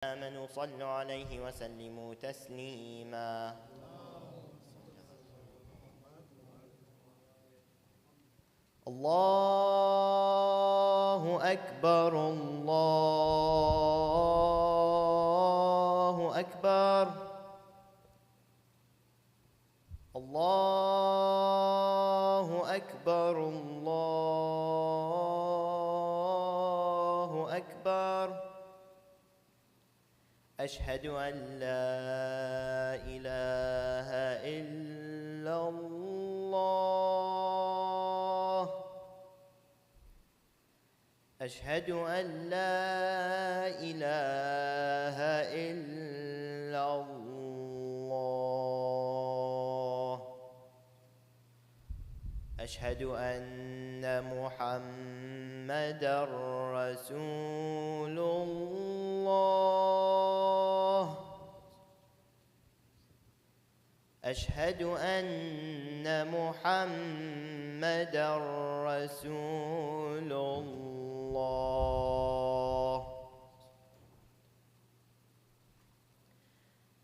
آمنوا صلوا عليه وسلموا تسليما. الله أكبر الله أكبر الله أكبر الله أكبر. أشهد أن لا إله إلا الله. أشهد أن لا إله إلا الله. أشهد أن محمدًا رسول الله. أشهد أن محمدًا رسول الله.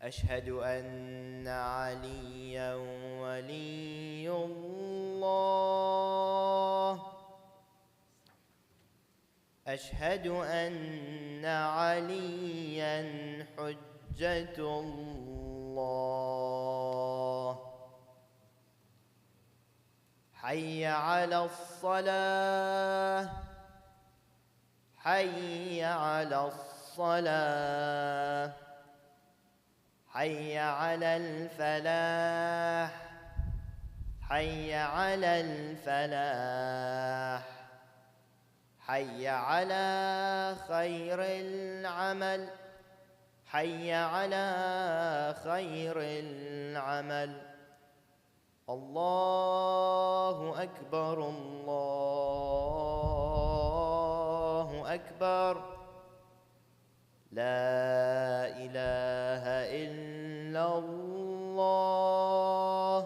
أشهد أن عليًا ولي الله. أشهد أن عليًا حجة الله. حي على الصلاة حي على الصلاة. حي على الفلاح حي على الفلاح. حي على خير العمل حي على خير العمل. الله أكبر الله أكبر. لا إله إلا الله.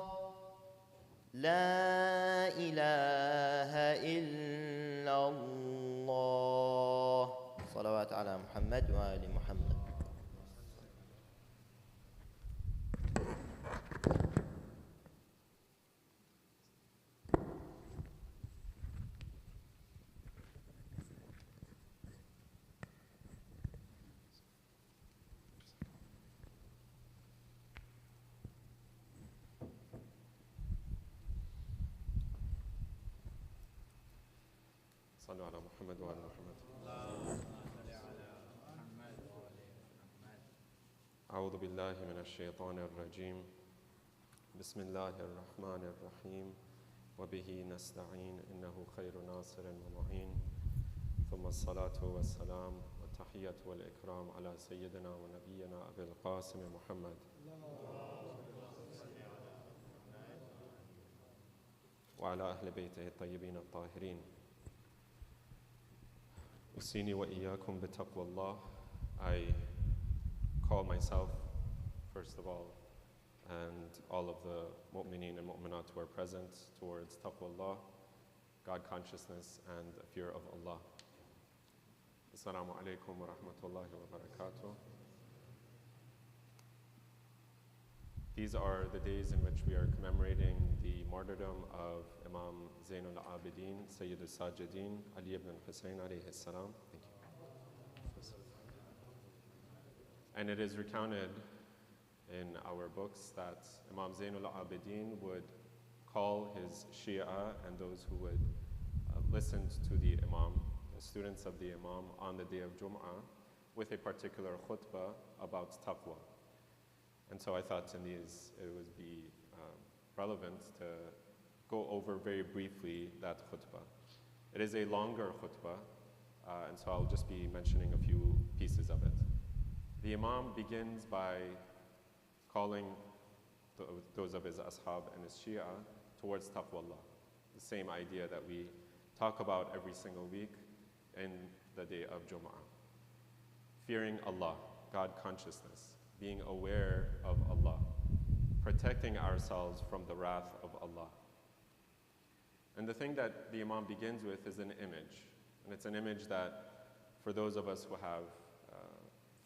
لا إله إلا الله. صلوات على محمد وآل محمد. صلوا على محمد وآل محمد. أعوذ بالله من الشيطان الرجيم. بسم الله الرحمن الرحيم. وبه نستعين إنه خير ناصر ومعين. ثم الصلاة والسلام والتحية والإكرام على سيدنا ونبينا أبي القاسم محمد وعلى أهل بيته الطيبين الطاهرين. أوصيني وإياكم بتقوى الله. I call myself, first of all, and all of the mu'mineen and mu'minat who are present towards taqwa Allah, God consciousness, and a fear of Allah. Assalamu alaikum wa rahmatullahi wa barakatuh. These are the days in which we are commemorating the martyrdom of Imam Zainul Abidin, Sayyid al-Sajidin, Ali ibn al-Husayn alayhi salam. Thank you. And it is recounted in our books that Imam Zainul Abidin would call his Shia and those who would listen to the Imam, the students of the Imam, on the day of Jum'ah with a particular khutbah about taqwa. And so I thought in these it would be relevant to go over very briefly that khutbah. It is a longer khutbah, and so I'll just be mentioning a few pieces of it. The Imam begins by calling those of his ashab and his Shia towards taqwallah, the same idea that we talk about every single week in the day of Jum'ah. Fearing Allah, God consciousness, being aware of Allah, protecting ourselves from the wrath of Allah. And the thing that the Imam begins with is an image. And it's an image that, for those of us who have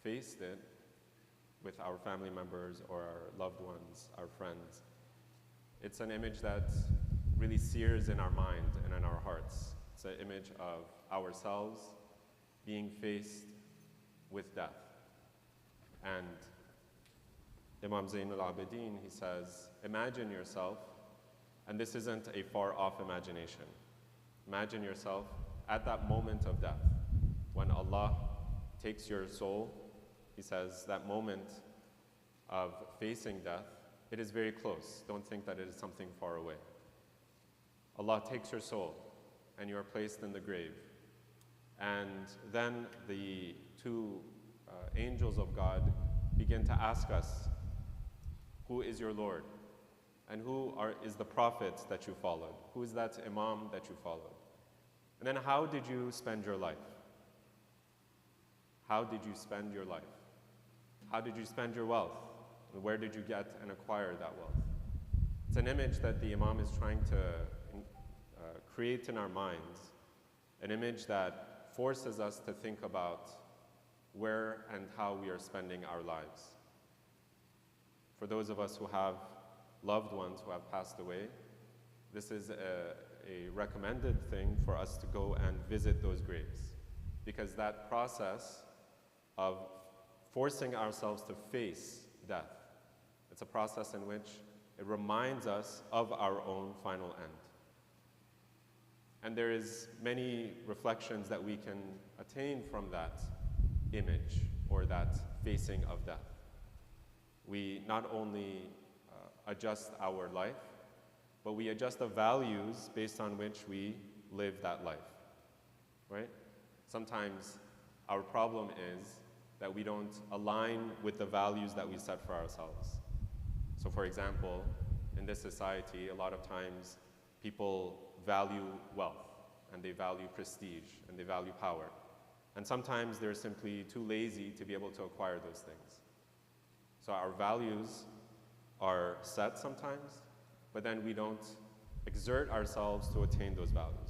faced it with our family members or our loved ones, our friends, it's an image that really sears in our mind and in our hearts. It's an image of ourselves being faced with death. And Imam al-Abidin, he says, imagine yourself, and this isn't a far-off imagination. Imagine yourself at that moment of death, when Allah takes your soul. He says that moment of facing death, it is very close. Don't think that it is something far away. Allah takes your soul, and you are placed in the grave. And then the two angels of God begin to ask us, who is your Lord? And who is the prophet that you followed? Who is that Imam that you followed? And then how did you spend your life? How did you spend your life? How did you spend your wealth? And where did you get and acquire that wealth? It's an image that the Imam is trying to create in our minds, an image that forces us to think about where and how we are spending our lives. For those of us who have loved ones who have passed away, this is a recommended thing for us to go and visit those graves, because that process of forcing ourselves to face death, it's a process in which it reminds us of our own final end. And there is many reflections that we can attain from that image or that facing of death. We not only adjust our life, but we adjust the values based on which we live that life, right? Sometimes our problem is that we don't align with the values that we set for ourselves. So for example, in this society, a lot of times people value wealth, and they value prestige, and they value power. And sometimes they're simply too lazy to be able to acquire those things. So our values are set sometimes, but then we don't exert ourselves to attain those values.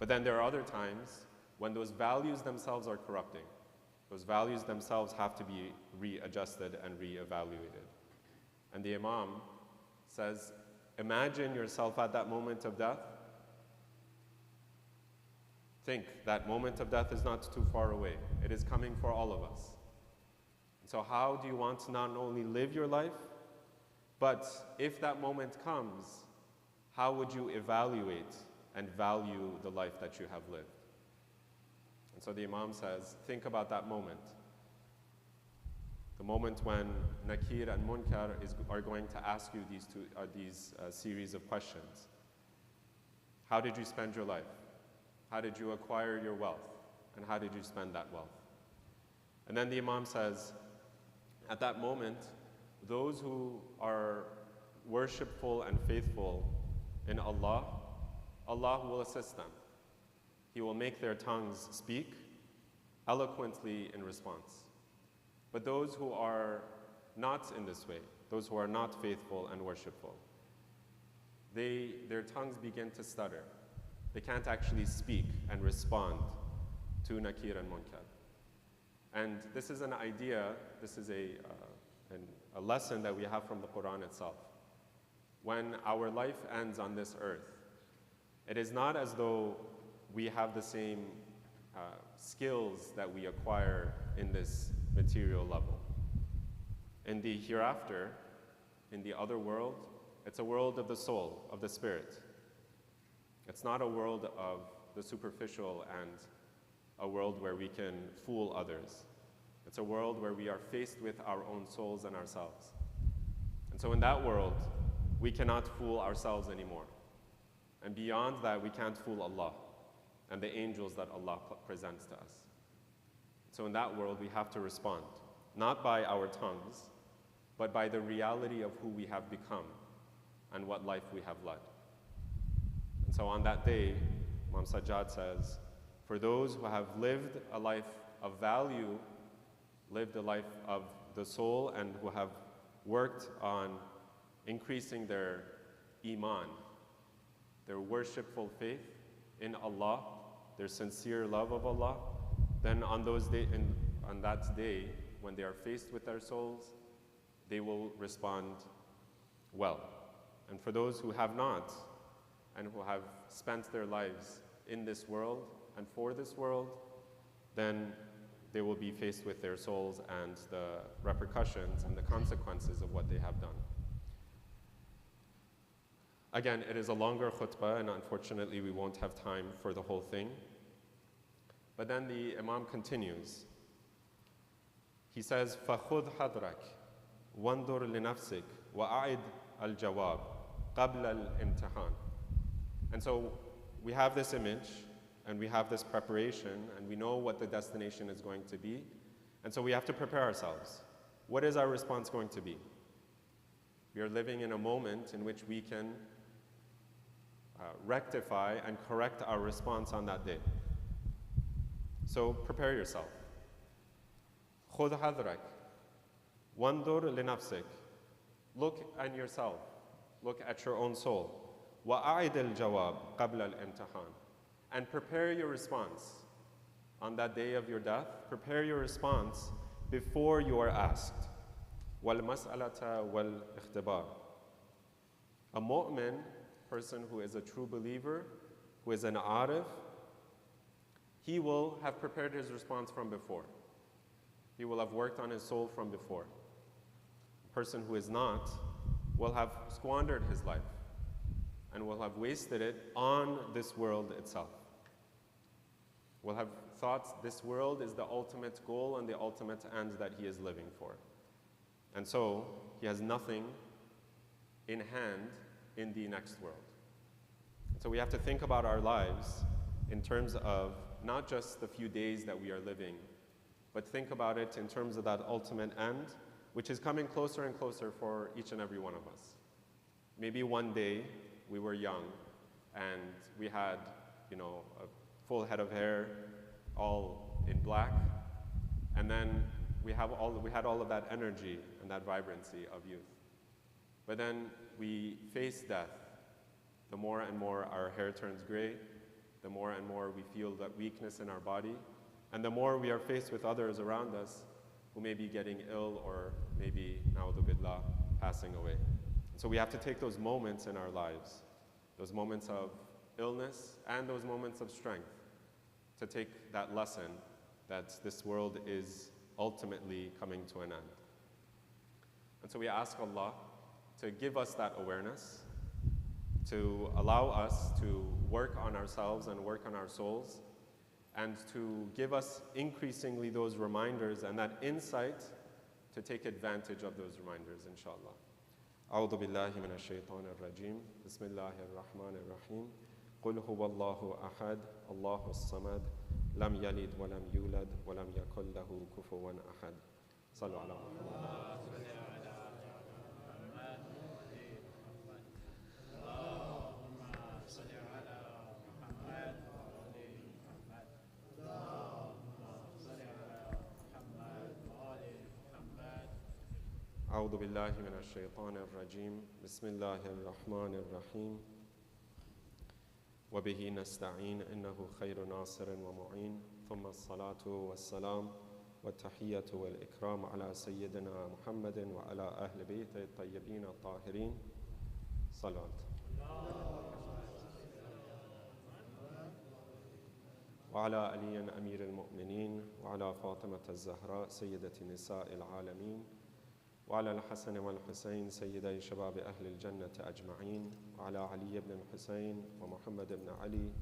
But then there are other times when those values themselves are corrupting. Those values themselves have to be readjusted and reevaluated. And the Imam says, imagine yourself at that moment of death. Think that moment of death is not too far away. It is coming for all of us. So how do you want to not only live your life, but if that moment comes, how would you evaluate and value the life that you have lived? And so the Imam says, think about that moment. The moment when Nakir and Munkar are going to ask you these series of questions. How did you spend your life? How did you acquire your wealth? And how did you spend that wealth? And then the Imam says, at that moment, those who are worshipful and faithful in Allah, Allah will assist them. He will make their tongues speak eloquently in response. But those who are not in this way, those who are not faithful and worshipful, their tongues begin to stutter. They can't actually speak and respond to Nakir and Munkar. And this is an idea, this is a lesson that we have from the Quran itself. When our life ends on this earth, it is not as though we have the same skills that we acquire in this material level. In the hereafter, in the other world, it's a world of the soul, of the spirit. It's not a world of the superficial and a world where we can fool others. It's a world where we are faced with our own souls and ourselves. And so in that world, we cannot fool ourselves anymore. And beyond that, we can't fool Allah and the angels that Allah presents to us. So in that world, we have to respond, not by our tongues, but by the reality of who we have become and what life we have led. And so on that day, Imam Sajjad says, for those who have lived a life of value, lived a life of the soul, and who have worked on increasing their iman, their worshipful faith in Allah, their sincere love of Allah, then on those on that day, when they are faced with their souls, they will respond well. And for those who have not, and who have spent their lives in this world and for this world, then they will be faced with their souls and the repercussions and the consequences of what they have done. Again, it is a longer khutbah, and unfortunately we won't have time for the whole thing. But then the Imam continues. He says, فَخُذْ حَذْرَكَ وَانْظُرْ لِنَفْسِكَ وَأَعِدْ الْجَوَابِ قَبْلَ الْإِمْتِحَانِ. And so we have this image, and we have this preparation, and we know what the destination is going to be. And so we have to prepare ourselves. What is our response going to be? We are living in a moment in which we can rectify and correct our response on that day. So prepare yourself. خُذْ حَذْرَكَ وَانْظُرْ لِنَفْسِكَ. Look at yourself. Look at your own soul. وَأَعِدِ الْجَوَابِ قَبْلَ الْإِمْتِحَانِ. And prepare your response. On that day of your death, prepare your response before you are asked. وَالْمَسْأَلَةَ وَالْإِخْتِبَارِ. A mu'min, person who is a true believer, who is an arif, he will have prepared his response from before. He will have worked on his soul from before. A person who is not will have squandered his life and will have wasted it on this world itself. Will have thought this world is the ultimate goal and the ultimate end that he is living for. And so he has nothing in hand in the next world. So we have to think about our lives in terms of not just the few days that we are living, but think about it in terms of that ultimate end, which is coming closer and closer for each and every one of us. Maybe one day we were young and we had, a full head of hair, all in black, and then we had all of that energy and that vibrancy of youth. But then we face death. The more and more our hair turns gray, the more and more we feel that weakness in our body, and the more we are faced with others around us who may be getting ill or maybe, na'udhu billah, passing away. So we have to take those moments in our lives, those moments of illness and those moments of strength, to take that lesson that this world is ultimately coming to an end. And so we ask Allah to give us that awareness, to allow us to work on ourselves and work on our souls, and to give us increasingly those reminders and that insight to take advantage of those reminders, inshallah. أعوذ بالله من الشيطان الرجيم بسم الله الرحمن الرحيم قل هو الله أحد الله الصمد لم يلد ولم يولد ولم يكن له كفوا أحد صلوا على محمد. أعوذ بالله من الشيطان الرجيم بسم الله الرحمن الرحيم وبه نستعين إنه خير ناصر ومعين ثم الصلاة والسلام والتحية والإكرام على سيدنا محمد وعلى أهل بيته الطيبين الطاهرين صلاة. وعلى علي أمير المؤمنين وعلى فاطمة الزهراء سيدة نساء العالمين وعلى الحسن والحسين سيدي شباب أهل الجنة أجمعين وعلى علي بن الحسين ومحمد بن علي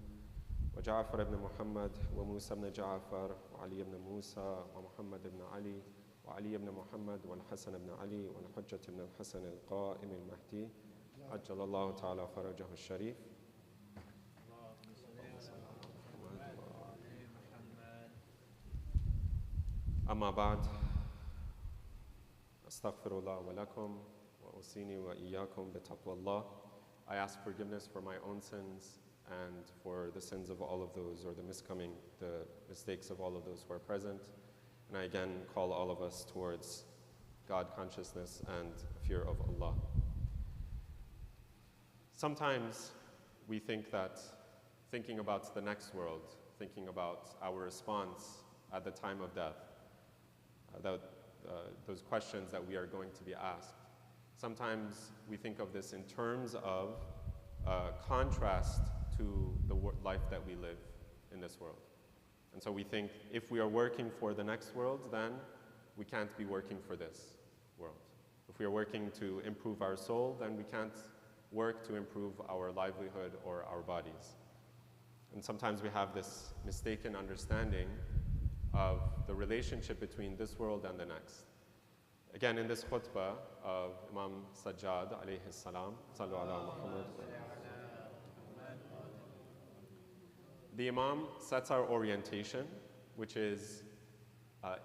وجعفر بن محمد وموسى بن جعفر وعلي بن موسى ومحمد بن علي وعلي بن محمد والحسن بن علي والحجة بن الحسن القائم المهدي عجل الله تعالى فرجه الشريف. أما بعد أستغفر الله ولكم وأوصيني وإياكم بتقوى الله. I ask forgiveness for my own sins and for the sins of all of those, or the mistakes of all of those who are present. And I again call all of us towards God consciousness and fear of Allah. Sometimes we think that thinking about the next world, thinking about our response at the time of death, those questions that we are going to be asked. Sometimes we think of this in terms of contrast to the life that we live in this world. And so we think if we are working for the next world, then we can't be working for this world. If we are working to improve our soul, then we can't work to improve our livelihood or our bodies. And sometimes we have this mistaken understanding of the relationship between this world and the next. Again, in this khutbah of Imam Sajjad alayhi salam, sallu ala Muhammad, the Imam sets our orientation, which is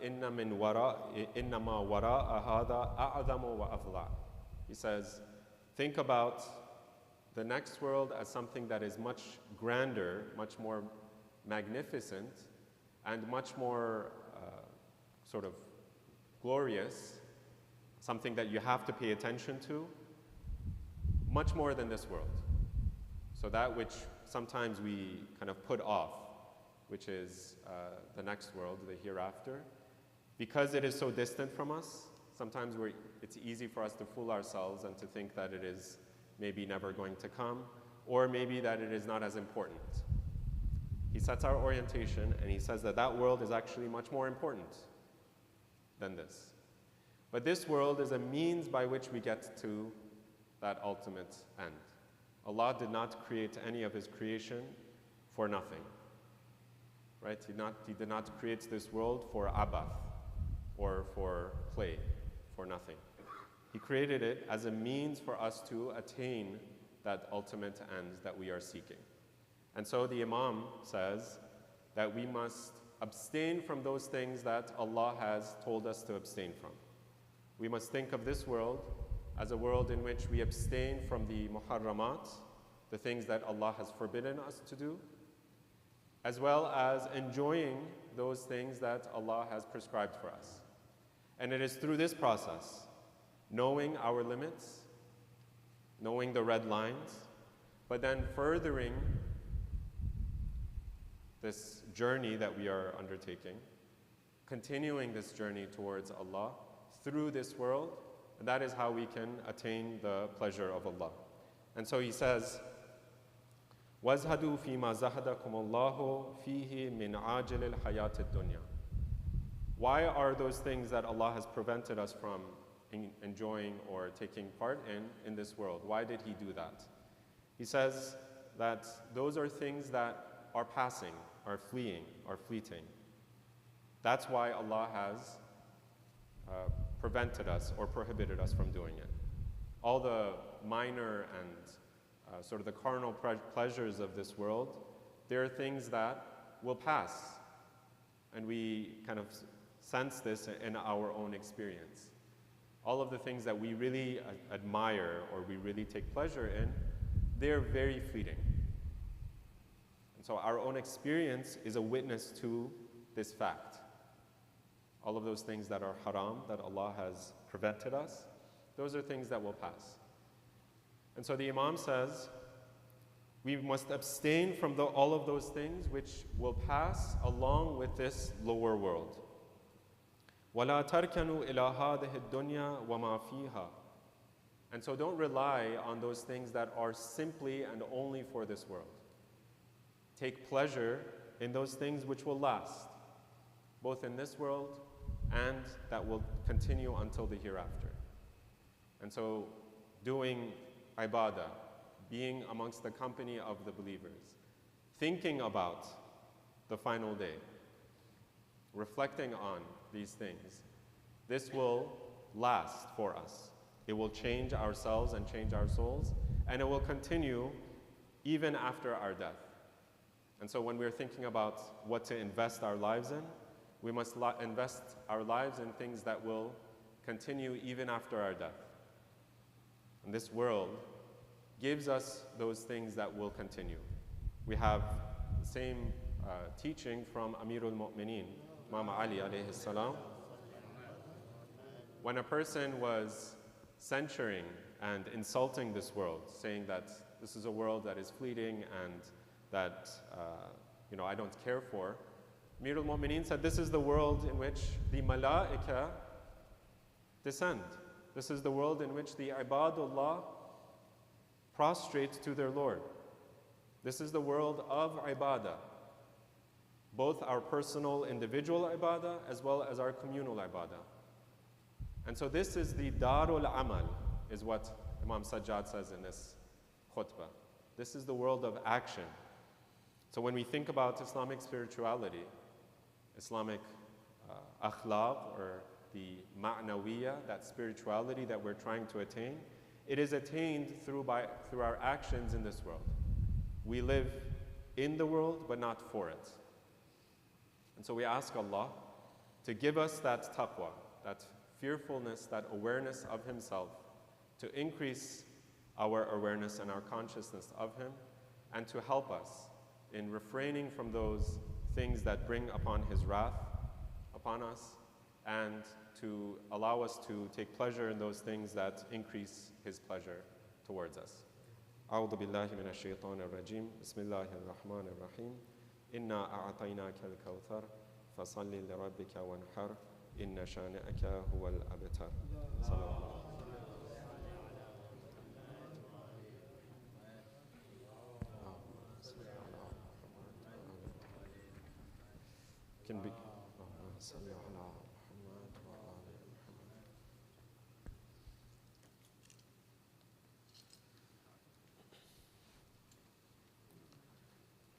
inna ma wara'a hada a'zamu wa afla. He says, think about the next world as something that is much grander, much more magnificent, and much more sort of glorious, something that you have to pay attention to, much more than this world. So that which sometimes we kind of put off, which is the next world, the hereafter, because it is so distant from us, sometimes it's easy for us to fool ourselves and to think that it is maybe never going to come, or maybe that it is not as important. He sets our orientation and he says that that world is actually much more important than this. But this world is a means by which we get to that ultimate end. Allah did not create any of His creation for nothing, right? He did not create this world for abath or for play, for nothing. He created it as a means for us to attain that ultimate end that we are seeking. And so the Imam says that we must abstain from those things that Allah has told us to abstain from. We must think of this world as a world in which we abstain from the muharramat, the things that Allah has forbidden us to do, as well as enjoying those things that Allah has prescribed for us. And it is through this process, knowing our limits, knowing the red lines, but then furthering this journey that we are undertaking, continuing this journey towards Allah through this world, and that is how we can attain the pleasure of Allah. And so he says, وَازْهَدُوا فِي مَا زَهَدَكُمُ اللَّهُ فِيهِ مِنْ عَاجِلِ الْحَيَاةِ الدُّنْيَا. Why are those things that Allah has prevented us from enjoying or taking part in this world? Why did He do that? He says that those are things that are passing, are fleeing, are fleeting. That's why Allah has prevented us or prohibited us from doing it. All the minor and sort of the carnal pleasures of this world, there are things that will pass. And we kind of sense this in our own experience. All of the things that we really admire or we really take pleasure in, they're very fleeting. And so our own experience is a witness to this fact. All of those things that are haram, that Allah has prevented us, those are things that will pass. And so the Imam says, we must abstain from all of those things which will pass along with this lower world. وَلَا تَرْكَنُوا إِلَىٰ هَذِهِ الدُّنْيَا وَمَا فِيهَا. And so don't rely on those things that are simply and only for this world. Take pleasure in those things which will last, both in this world and that will continue until the hereafter. And so doing ibadah, being amongst the company of the believers, thinking about the final day, reflecting on these things, this will last for us. It will change ourselves and change our souls, and it will continue even after our death. And so when we're thinking about what to invest our lives in, we must invest our lives in things that will continue even after our death. And this world gives us those things that will continue. We have the same teaching from Amir al-Mu'mineen, Imam Ali alayhi salam. When a person was censuring and insulting this world, saying that this is a world that is fleeting and that I don't care for, Amir al-Mu'mineen said this is the world in which the malaika descend. This is the world in which the ibadullah prostrate to their Lord. This is the world of ibadah, both our personal individual ibadah as well as our communal ibadah. And so this is the darul amal, is what Imam Sajjad says in this khutbah. This is the world of action. So when we think about Islamic spirituality, Islamic akhlaq, or the ma'nawiyya, that spirituality that we're trying to attain, it is attained through our actions in this world. We live in the world, but not for it. And so we ask Allah to give us that taqwa, that fearfulness, that awareness of Himself, to increase our awareness and our consciousness of Him, and to help us in refraining from those things that bring upon His wrath upon us, and to allow us to take pleasure in those things that increase His pleasure towards us. أعوذ بالله من الشيطان الرجيم بسم الله الرحمن الرحيم إنا أعطيناك الكوثر فصل لربك وانحر إن شانئك هو الأبتر.